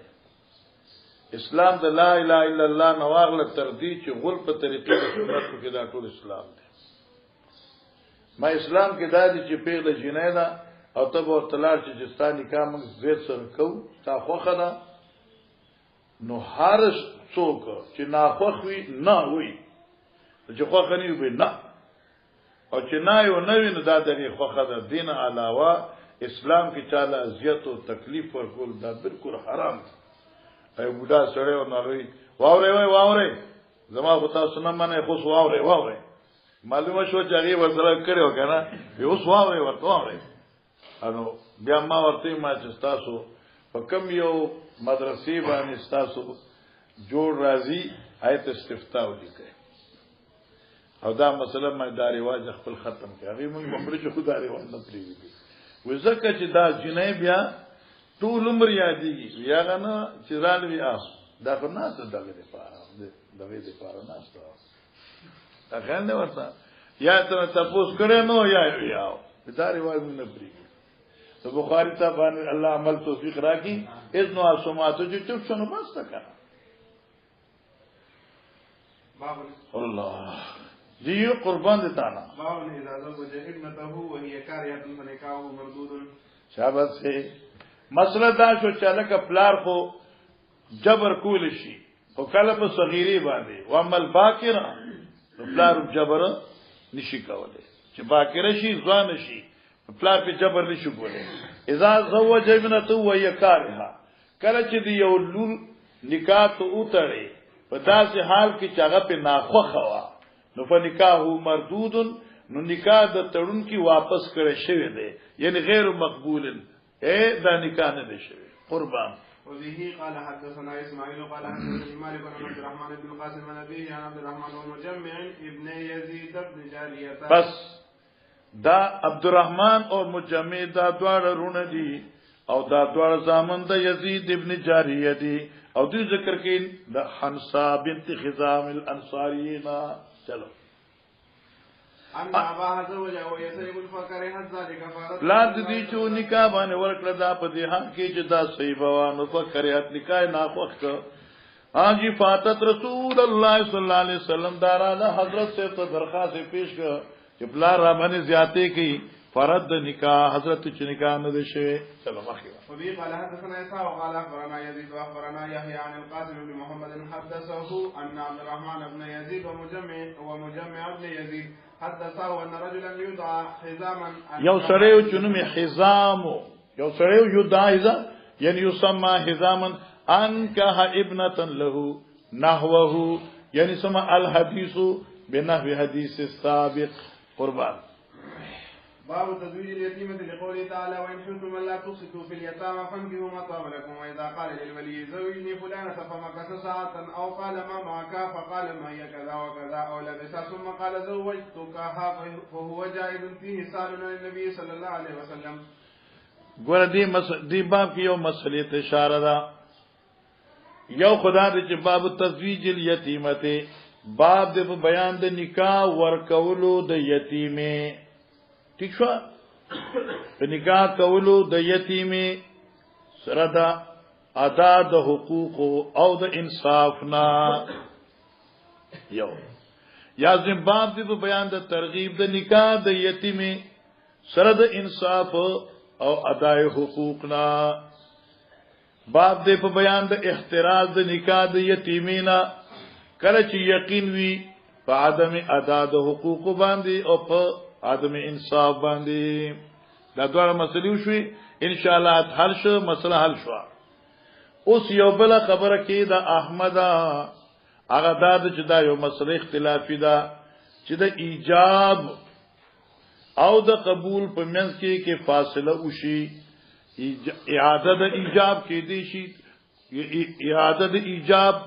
اسلام د لا اله الا الله نواغله تر دې چې غول په طریقې د سنت کې دا ټول اسلام ده ما اسلام کې دا دي چې پیغله جنې ده او ته ورته لار چې جستاني کام زید سره کو تا خوخه ده نو هر څوک چې ناخوخ وي نه وي چې خوخه نه وي نه او چې نه یو نه وي نو دا د خوخه ده دین علاوه اسلام کې چاله اذیت او تکلیف ورکول دا بالکل حرام دی ای بوډا سره او ناروي واوري زما خو تاسو نه منه خو واوري معلومه شو چې هغه ورسره کړو کنه یو واوري ورته انو بیا ما ورته ما چې تاسو په کم یو مدرسې باندې تاسو جوړ راځي آیت استفتاء ولیکي او دا مسله ما دا رواج خپل ختم کړی موږ خپل چې خدای رواج نه پریږدي وزکه چې دا جنې بیا ټول عمر یادېږي یا غنه چې رالوي دا خو نه څه دغه لپاره نه ستو دا خل نه ورته یا ته تاسو کړه نو یا دا روایت نه پریږي تو بخاری ته باندې الله عمل توفیق راکړي اذن او سماتو چې چوب شنو بس تکا الله دیو قربان دیتا نا باون اذا زوج ابنته وهي كارهه فنكاحه مردود شابت سے مسله دا شو چلک پلار خو جبر کول شي او کله په صغیری باندې و عمل باکره پلار جبر نشي کوله چې باکره شي ځوان شي پلار په جبر نشي کوله اذا زوج ابنته وهي كارهه کله چې دی یو لور نکاح ته وتړي په داسې حال کې چې هغه په ناخوخه وا نو فنکاحو مردود نو نکاح د تړون کی واپس کړي شوی دی یعنی غیر مقبول دا نکاح نه دی شوی قربان وبه قال حدثنا اسماعيل قال حدثني مالك بن عبد الرحمن بن قاسم بن ابي عن عبد الرحمن المجمع ابن يزيد بن جاريه بس دا عبد الرحمن او مجمع دا دواړه رونه دي او دا دواړه زامن د یزید ابن جاریه دي او دوی ذکر کین د حنسا بنت خزام الانصارینا چلو ان ابا زوجه او يسيب الفقر حتى ذلك لا دي چې نکاح باندې ورکړه دا په دې حق کې چې دا صحیح بوانو فقریات نکاح ناخوخ حاجی فاتت رسول الله صلی الله علیه وسلم داراله حضرت سے تو درخواست پیش کړ چې بلا را باندې زیاته کی فرض نکاح حضرت چې نکاح نه دي شوی چلو مخکې وبي قال حدثنا اسحاق وقال اخبرنا يزيد واخبرنا يحيى عن القاسم بن محمد حدثه ان عبد الرحمن بن يزيد ومجمع بن يزيد حدثه ان رجلا يدعى حزاما یو سړیو چنوم حزام یو سړیو یدعى حزام یعنی یسمى حزاما انکه ابنه له نحوه یعنی سمع الحديث بنحو حديث السابق قربان باب تزويج اليتيمة لقوله تعالى وإن خفتم ألا تقسطوا في اليتامى فانكحوا ما طاب لكم وإذا قال للولي زوجني فلانة فمكث ساعة أو قال ما معك فقال ما هي كذا وكذا أو لبس ثم قال زوجتكها فهو جائز فيه سال للنبي صلى الله عليه وسلم. ګور دی باب کې یو مسلې ته اشاره ده یو خدا دې چې باب تزویج الیتیمه باب دې په بیان د نکاح ورکولو د یتیمه ٹھیک شو په نکاح کولو د یتیمه سره د ادا د حقوق او د انصاف نه یو یا زم باب دې په بیان د ترغیب د نکاح د یتیمه سره د انصاف او ادای حقوق نه باب دې په بیان د احتراز د نکاح د یتیمینا کله چې یقین وي په عدم ادا د حقوق باندې او په عدم انصاف باندې دا ډول مسلې شوي ان شاء الله حل شو مسله حل شو اوس یو بل خبره کې د احمد هغه د چې دا یو مسله اختلافي ده چې د ایجاب او د قبول په منځ کې فاصله وشي اعاده د ایجاب کې دي شي اعاده د ایجاب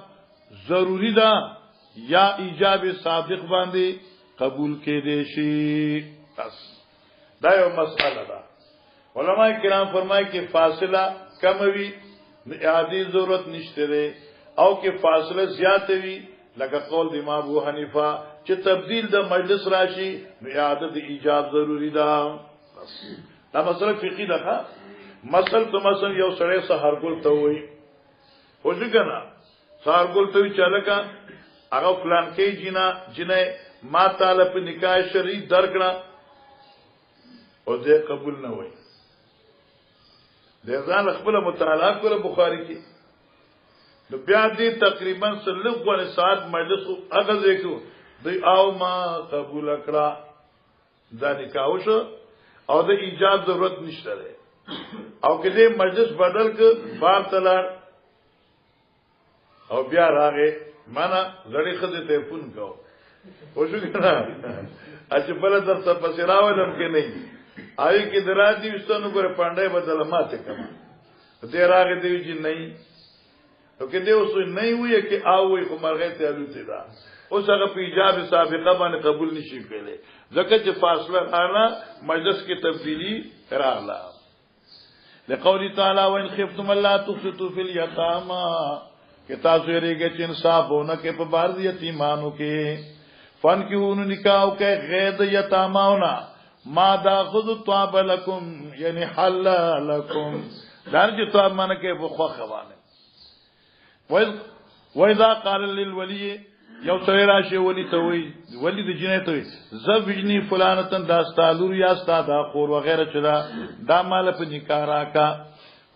ضروری ده یا ایجاب صادق باندې قبول کې دي شي بس دا یو مسله ده علماء کرام فرمایي چې فاصله کم وي اعاده ضرورت نشته ده او کې فاصله زیات وي لکه قول د امام ابو حنیفه چې تبدیل د مجلس راشي اعاده د ایجاب ضروری ده بس دا مسله فقہی ده مثلا یو سړی سحرګل ته وای خو څنګه سحرګل ته چلکا هغه فلان کې جنې ما تعالی په نکاح شرعي درکړه او دې قبول نه وای د ځان خپل مطالعه کړ بخاری کې د بیا دې تقریبا سلغه ساعت مجلس هغه ځکو دوی او ما قبول کړه دا نکاح شو او د ایجاب ضرورت نشته او کله مجلس بدل ک بار تلار او بیا راغې معنا زړی خزه ته فون کو او شو کنه اچ بل در څه پسراولم کې نه آی کې درادي وستنو ګره پاندای بدل ماته کما دې راغې دی چې نه او کې دې اوس نه وي کې اوې عمرغه ته الوتی دا اوس هغه په ایجاب سابقه باندې قبول نشي کېله ځکه چې فاصله راغله مجلس کې تبدیلی راغله لقول تعالی وان خفتم الله تقسطوا فی الیتاما کہ تاسو یریږئ چې انصاف ونه کې په بار د یتیمانو کې فن کیونو نکاح کې غیر د یتاماونا ما داخذ طاب لكم یعنی حل لكم درجه طاب معنی کې بخوا خوانه وإذا قال للولي یو سړی راشي ولی ته وی ولی د جنې ته وی زوجنی فلانتن داستالور یا ستا دا خور وغیرہ چدا دا مال په نکاح راکا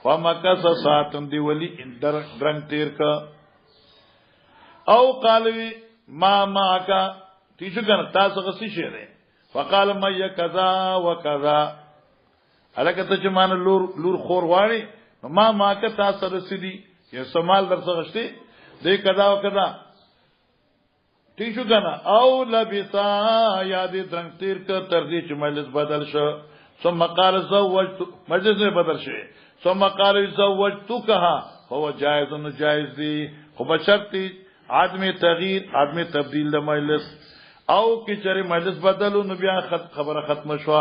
فمکس ساتن دی ولی اندر درنګ تیر کا او قالوی ما کا تیشو کنه تاسو غسی شه ده فقال مي كذا وكذا الکته چې مان لور خور واړي ما کا تاسو رسیدي یا سمال در څه غشتي دې کذا وکذا تیشو کنه او لبسا یاد درنګ تیر کا تر دې چې مجلس بدل شو ثم قال زوجت مجلس بدل شي ثم قال زوجتكها هو جائز جائز دي خو بشرط عدم تغییر عدم تبدیل د مجلس او کی چره مجلس بدلو نو بیا خبره ختم شو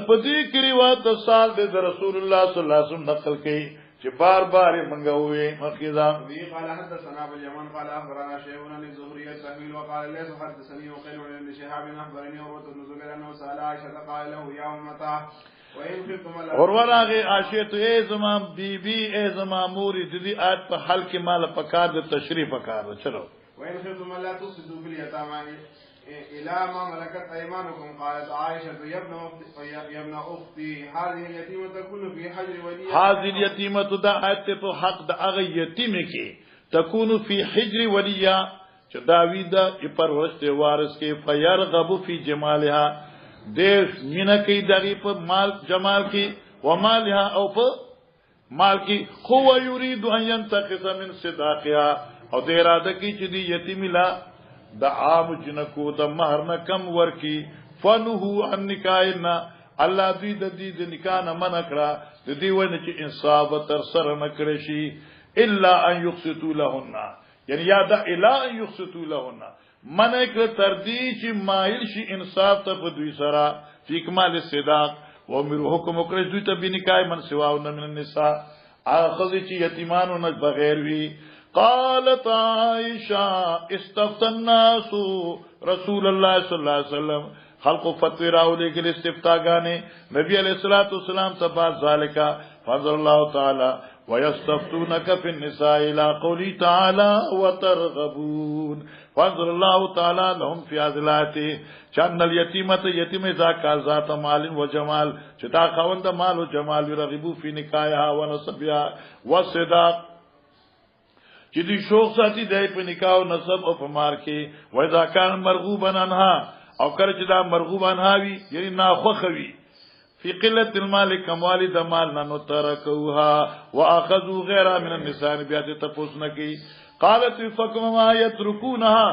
پدې کې روایت سال د رسول الله صلی الله علیه وسلم نقل کړي چې بار بار منغوي مخیزا وی قال حدثنا ابو اليمن قال اخبرنا شيخنا الزهري التحويل وقال ليس حدثني وقيل بن شهاب اخبرني عروه بن زبير انه سال عائشه قال له يا امتا وان خفتم الله ورغه عائشه ته ای زما بی ای زما موري د دې آیت په حل کې مال پکار د تشریف پکار چلو وان خفتم الله تفسدوا في اليتامى الى ما ملكت ايمانكم قالت عائشه يا ابن اختي هذه اليتيمه تكون في حجر ولي هذه اليتيمه دعت په حق د هغه یتیم کې تكون في حجر وليا چې داوید پرورش ته وارث کې فيرغب في جمالها دیش مینا کی دغی په مال جمال کی و مالها او په مال کی هو یرید ان ينتقص من صداقها او د اراده کی چې دی یتیم لا د عام جنکو د مہر نه کم ورکی فنه عن نکاینا الله دې د نکاح نه منع کړه د دې ونه چې انصاف تر سره نه کړی شي الا ان يقسطوا لهن یعنی یا د الا ان يقسطوا لهن منع کړ تر دې چې مایل شي انصاف ته په دوی سره فی کمال الصداق و امر حکم کړی دوی ته بنکای من سواو من النساء اخذ چې یتیمانو نه بغیر وی قالت عائشہ استفت الناس رسول الله صلی الله علیه وسلم خلق فتوی راو لیکل استفتاء گانے نبی علیہ الصلوۃ والسلام تبارک ذالک فضل الله تعالی ويستفتونك في النساء الى قوله تعالى وترغبون فضل الله تعالی لهم فی ازلاته چن الیتیمه یتیم ذاک ذات مال و جمال چتا خوند مال و جمال رغبو فی نکاحها و نسبها و صداق چې دې شوق ساتي د په نکاح او نسب او په مار کې و اذا کان مرغوبا عنها او کر چې دا مرغوبا عنها وی یعنی ناخوخوي فی قلت المال کمال د مال نه ترکوها واخذوا غیرها من النساء بیا ته تاسو نه کی قالت فكم ما يتركونها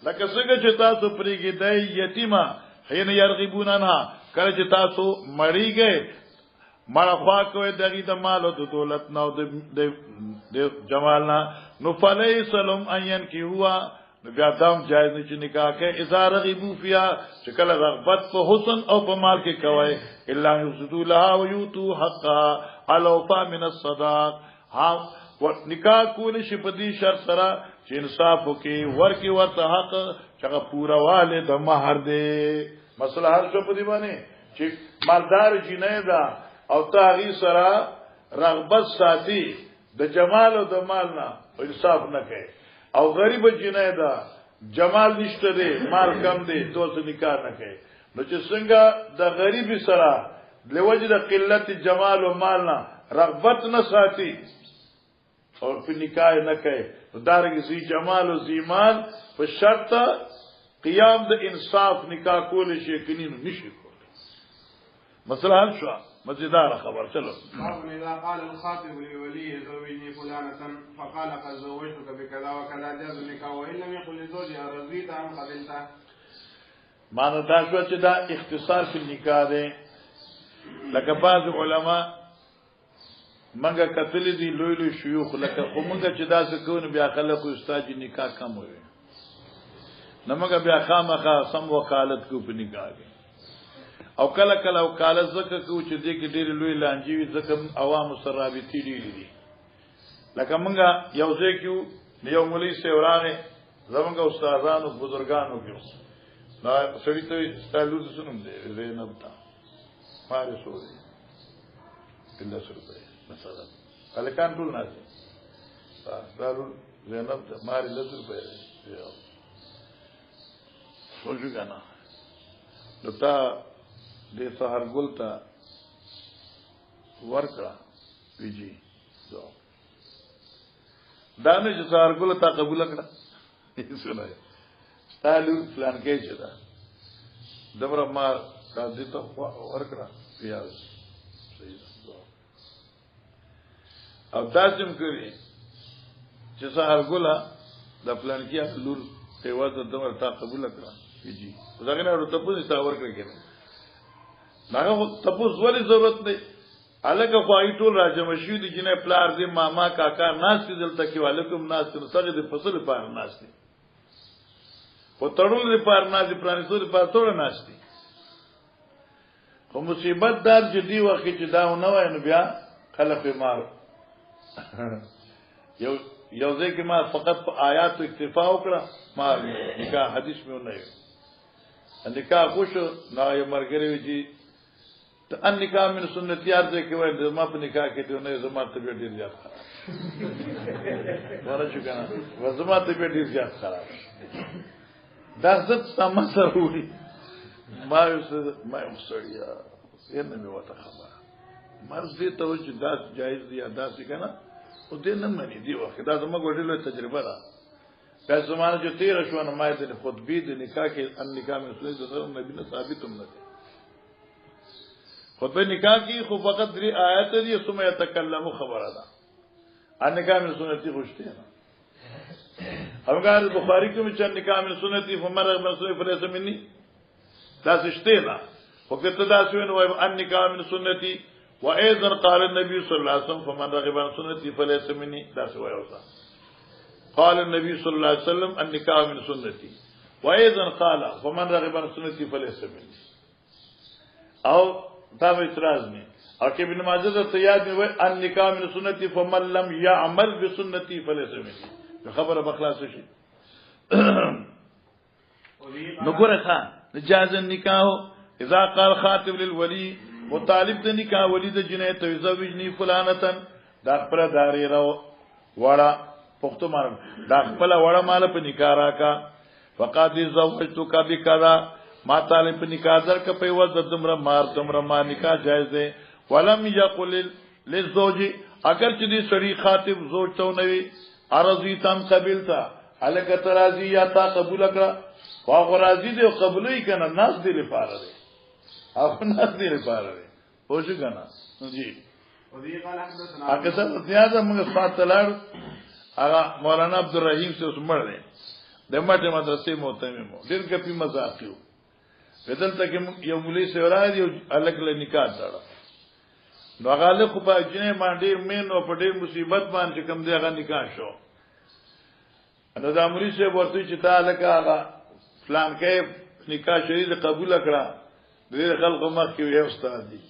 لکه څنګه چې تاسو پریږي د یتیمه حين يرغبون عنها کله چې تاسو مړیږئ مړه خوا کوي دغه د مال او د دولت نه او د جمال نه نو فلیس لهم ان ينكحوا بیا دام جایز نه چې نکاح کې اذا رغبوا فيها چې کله رغبت په حسن او په مال کې کوي الا يسدوا لها ويؤتوا حقها الوفاء من الصداق ها نکاح کول شي په دې شرط سره چې انصاف وکي ورکی ورته حق چې پورا والے د مہر دی مسله هر څه په دې باندې چې مالدار جنې دا او تاغي سره رغبت ساتي د جمال او د مال نه انصاف نه کوي او غریب جنې دا جمال نشته دی مال کم دی دوه نکاح نه کوي نو چې څنګه د غریب سره لوجه د قلت جمال او مال نه رغبت نه ساتي اور په نکاح نه کوي دارنګ سي جمال او زیمال په شرط قیام د انصاف نکاح کول شي کني نشي کول مثلا حل شو مزیدار خبر چلو اذا قال الخاطب لولي زوجني فلانه فقال قد زوجتك بكذا وكذا جاز النكاح وان لم يقل لزوجها رضيت ام قبلت معنی دا شو چې دا اختصار په نکاح دی لکه بعض علما منګه کتل دي لوی لوی شيوخ لکه کومګه چې دا څه کوي بیا خلک استاد نکاح کم وي نمګه بیا خامخا سم وکالت کو په نکاح کې او کله کله او کاله زکه کو چې دې کې ډېر لوی لانجی وي ځکه عوام سره رابطې ډېرې دي لکه مونږه یو ځای کې یو مولوی سیوراغه زمونږ استادانو بزرګانو کې دا سړی ته ستالو سنوم دی زینب تا ماره سوري الله سره مثلا الکان ټول نه دارو زینب ته ماره لسر په سوچو کنه دتا دې سحر ګل تا ورکړه ویجی دا نه چې سحر ګل تا قبول کړه سنای ستالو پلان کې چې دا دمر ما راځي ته ورکړه پیاز صحیح او داسم کوي چې سحر ګل د پلان کې لور په واسطه دمر تا قبول کړه ویجی دا غنه ورته په ځای ورکړه کېنه داغه تپوس ولې ضرورت دی الګه خوای ټول راځم شو دي چې نه پلار دې ماما کاکا ناس دې دلته کې وعلیکم ناس تر څنګه دې فصل پار ناس دي او تړول دې پار ناس دي پرانی سو دې پار ټول ناس دي خو مصیبت دار جدي وخت چې دا نه وای نو بیا خلک مار یو ځکه ما فقط په آیات اکتفا وکړه ما نکاح حدیث مې نه یو نکاح خوش نه یو مرګري وی ان نکاح من سنت یار دې کې وای ما په نکاح کې ته نه زما ته ډېر زیات خراب ورته کنه زما ته ډېر زیات خراب دا ست سمسر وي ما یو سړیا یې نه مې وته خبره مرز دې ته چې دا جایز دی ادا سي کنه او دې نه مانی دی وخت دا زما ګډلو تجربه را په زمانه چې تیر شو نه ما دې خطبه دې نکاح کې ان نکاح من سنت سره نبی نه ثابت هم نه خطبه نکاح کی خو فقط دری آیات دی ثم يتكلم خبره ده ان نکاح من سنتي خوشته نه هغه بخاری کې چې نکاح من سنتي فمر من سنتي فليس مني دا شته نه خو کته دا شوی نو ان نکاح من سنتي وايضا قال النبي صلى الله عليه وسلم فمن رغب عن سنتي فليس مني دا شوی اوسه قال النبي صلى الله عليه وسلم النكاح من سنتي وايضا قال فمن رغب عن سنتي فليس مني او دا اعتراض نه او کې ابن ماجه ته یاد وي ان نکاح من سنتي فمن لم يعمل بسنتي فليس مني خبره بخلاص شي نګوره خان جاز النکاح اذا قال خاطب للولي وطالب د نکاح ولي د جنې ته زوجني فلانتن دا خپل داري راو وړه پختو مارم دا خپل وړه مال په نکاح راکا فقط زوجتک بکذا ما طالب په نکاح در ک په وځ دمر ما نکاح جایز دی ولم یقل للزوج اگر چې دې سړي خاطب زوج ته نوي ارضی تم قبول تا الک ترازی یا تا قبول کړه واغ راضی دی قبولې کنه ناس دې لپاره دی او ناس دې لپاره دی پوه شو کنه جی اګه څه زیاده موږ فاطلار هغه مولانا عبدالرحیم سے عمر دی د ماته مدرسې موتمه مو ډیر کپی مزاقیو بدل تک یو مولوی سیورا دی الګ له نکاح داړه نو هغه خو په جنې باندې مين او په ډیر مصیبت باندې کوم دی هغه نکاح شو نو دا مولوی سے ورته چې تعالی هغه فلان کې نکاح شریعت قبول کړه د خلکو مخ کې یو استاد دی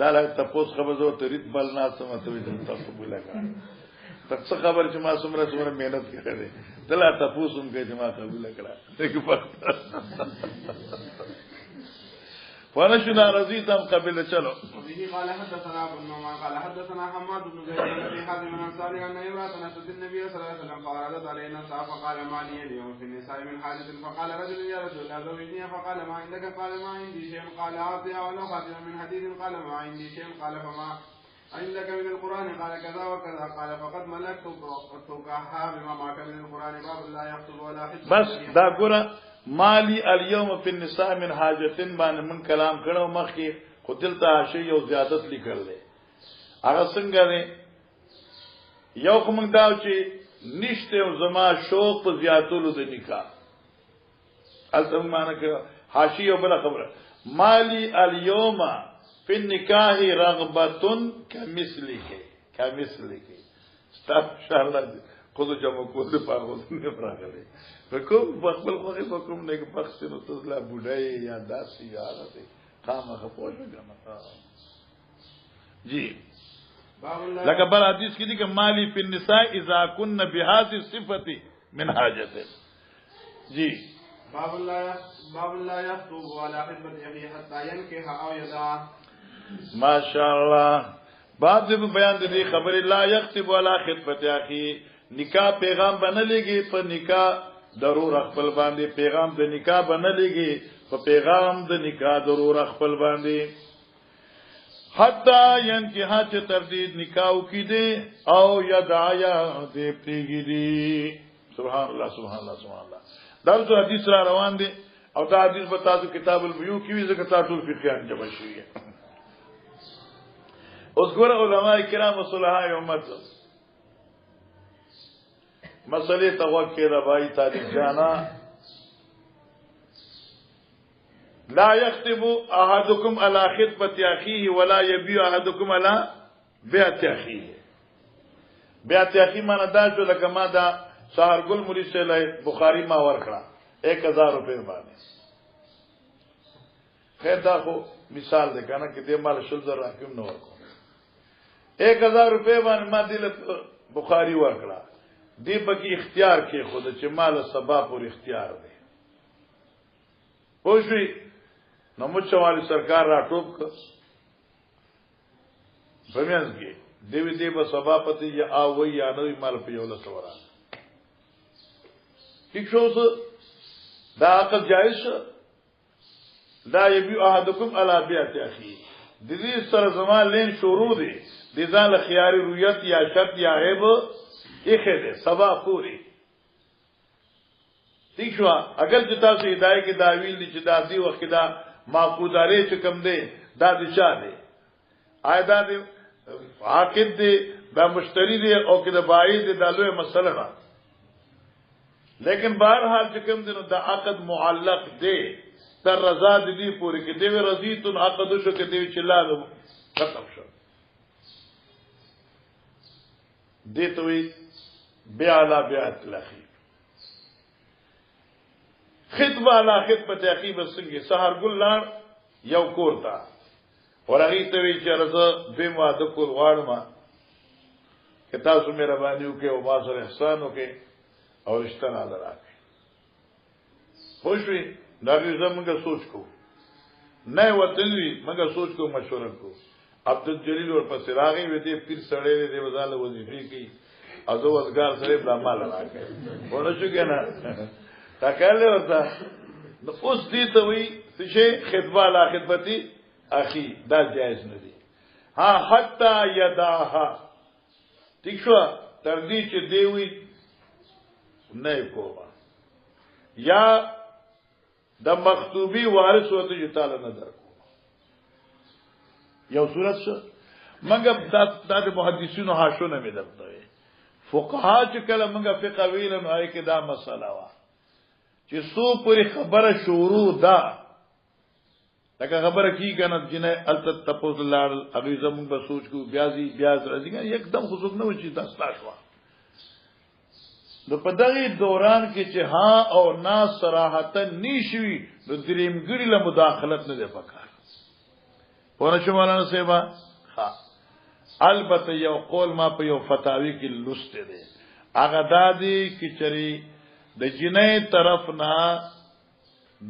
دا له تاسو خبر زو ته ریت بل نه سمته وي تاسو قبول کړه تاسو خبر چې ما څومره مهنت کړې دلا تاسو هم کې چې ما قبول کړه دغه وخت وانا شنا رضيتم قبل چلو وبه قال حدثنا ابن نعمان قال حدثنا حماد بن زيد بن حازم بن انصاري ان امراه نسد النبي صلى الله عليه وسلم فعرضت علينا فقال ما لي اليوم في النساء من حاجه فقال رجل يا رسول الله زوجني فقال ما عندك قال ما عندي شيء قال اعطيها ولو خاتما من حديد قال ما عندي شيء قال فما عندك من القرآن قال كذا وكذا قال فقد ملكتها بما معك من القرآن باب لا يخطب ولا خطب بس دا ګره مالی اليوم فی النساء من حاجتن باندې من کلام کړو مخکې خودل ته شی یو زیادت لیکل دی هغه څنګه دی یو کوم دا چې نشته او زما شوق په زیاتولو د نکاح البته معنا کې حاشیه بل خبره مالی اليوم فی النکاح رغبتن کمثلک استغفر الله خود جمع کول په هغه نه راغلی فکم خپل خوغه فکم نه پخښ نو تاسو لا بډای یا داسي یا راځي خامخ پوه شو جی لك بل حدیث کی دی کہ مالی فی النساء اذا کن بهذه الصفه من حاجته جی باب لا يخطب على خطبة أخيه حتى ينكح أو يدع. ماشاءاللہ باب دې بیان دي خبر لا يخطب على خطبه اخي نکاح پیغام بنلېږي په نکاح ضرور خپل باندې پیغام د نکاح بنلېږي په پیغام د نکاح ضرور خپل باندې حتی ينكح چې تردید نکاح کی دي او يدعيا دې پریږي دي. سبحان الله سبحان الله سبحان الله. دا څو حدیث را روان دي او دا حدیث په تاسو کتاب البیوع کې وی ځکه تاسو فقهان جمع شوی. اوس ګور علماء کرام صلحای امت مسئلے توقع ربائی تاریخ جانا لا يخطب احدكم على خطبة اخيه ولا يبيع احدكم على بیعت اخيه. بیعت اخيه معنی دا چې لکه ما دا سحرګل مولوی سے بخاری ما ورکړه 1000 روپے باندې. خیر دا خو مثال ده کنه کې دې مال شل زر راکم نو ورکو 1000 روپے باندې ما دې بخاری ورکړه دی بکی اختیار کې خود چې مال سبا پر اختیار دی پوښي نو مچوالی سرکار را ټوب ک بمیاز کې دیوی دی به سباپتی یا او یا نوې مال په یو لسورا ٹھیک شو دا عقد جائز لا یبیع احدکم علی بیعت اخی د دې سره زمان لین شروع دی د ځان خياري رؤیت یا شرط یا عیب ایخه ده سبا پوری ٹھیک شو اگر چې تاسو ہدایت کې داویل دي چې دا دی وخت دا معقوداره چې کم دی دا د چا دی آیدا دی عاقد دی دا مشتری دی او کې د بایع دی دا لوی مسله ده لیکن بہرحال چې کم دی نو دا عقد معلق دی تر رضا دی پوری کې دی رضیت عقد شو کې دی چې لا ختم شو دی توي بیعلا بیعت الاخی خطبه علا خطبه اخی بسنگی سحر گل لار یو کورتا ورغی توی چې رضا دیم واده کول غواړم که تاسو مهرباني وکړئ او ما سره احسان وکړئ او رشتہ نه راکړئ خوشوي دا زمونږ سوچ کو نه وتنوي موږ سوچ کو مشوره کو عبدالجلیل ورپسې راغی وې دې پیر سړی دې وزاله وظیفې کوي ازو وزګار سره بلا مال راکړي ونه شو کنه تکاله ورته نو اوس دې ته وی چې خطبه لا خطبتي اخي دا جایز نه دي ها حتا یداها ٹھیک شو تر دې چې دی وی نه کوما یا د مخطوبي وارث وته چې تعالی نه درکو یو صورت شو منګه د محدثینو حاشونه مې درته فقها چې کله منګه فقہ ویل نو هغه کې دا مسله وا چې سو پوری خبره شروع دا لکه خبره کی کنه جنې الت تپوز لال ابي زمون به سوچ کو بیازي بیاز راځي یکدم خصوص نه و چې تاسو تاسو نو په دغه دوران کې چې ها او نا صراحتا نشوي د دریمګړي له مداخلت نه دی پکار پونه شو مولانا صاحب ها البته یو قول ما په یو فتاوی کې لسته دي هغه دادی چې چری د جنې طرف نه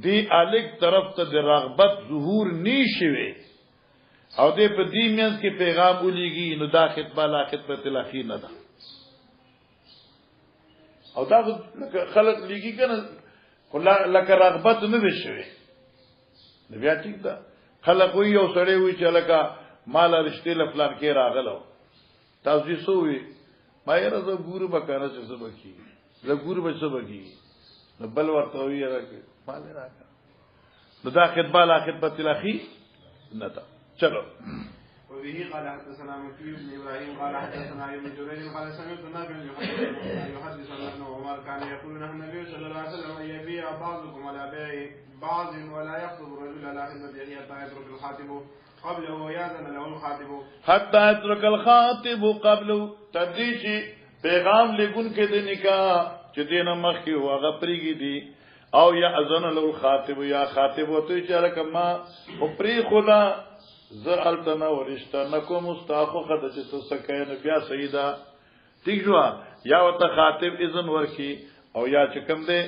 دی الک طرف ته د رغبت ظهور نشوي او دې په دې مینس کې پیغام ولېږي نو دا خطبه لا خطبه الاخی نه ده او دا خلق لګي کنه لکه رغبت نه وشوي نو بیا ټیک ده خلق وی یو سړی وی چې لکه مال رشتې لفلان کې راغلو تاسو یې سوې ما یې راځو ګورو بکانه چې څه بکی زه ګورو به څه بکی نو بل ورته وی راکې مال راکې نو دا خطبه لا خطبه الاخی نه ده چلو وبه قال حدثنا مكي بن ابراهيم قال حدثنا ابن جرير قال سمعت نافع يحدث عن ابن عمر كان يقول له النبي صلى الله عليه وسلم ان يبيع بعضكم على بيع بعض ولا يخطب الرجل على خدمته حتى يترك الخاطب قبله ويأذن له الخاطب حتى يترك الخاطب قبله تدریشی پیغام لګون کې د نکاح چې دینه مخکې هغه پریږي دي او یا اذن له الخاطب یا خاطب وته چې لکه ما او پری خدا زالتنا ورشتہ نکو مستاخو خد چې تسکه نه بیا سیدا ٹھیک شو یا وته خاطب اذن ورکی او یا چې کوم دې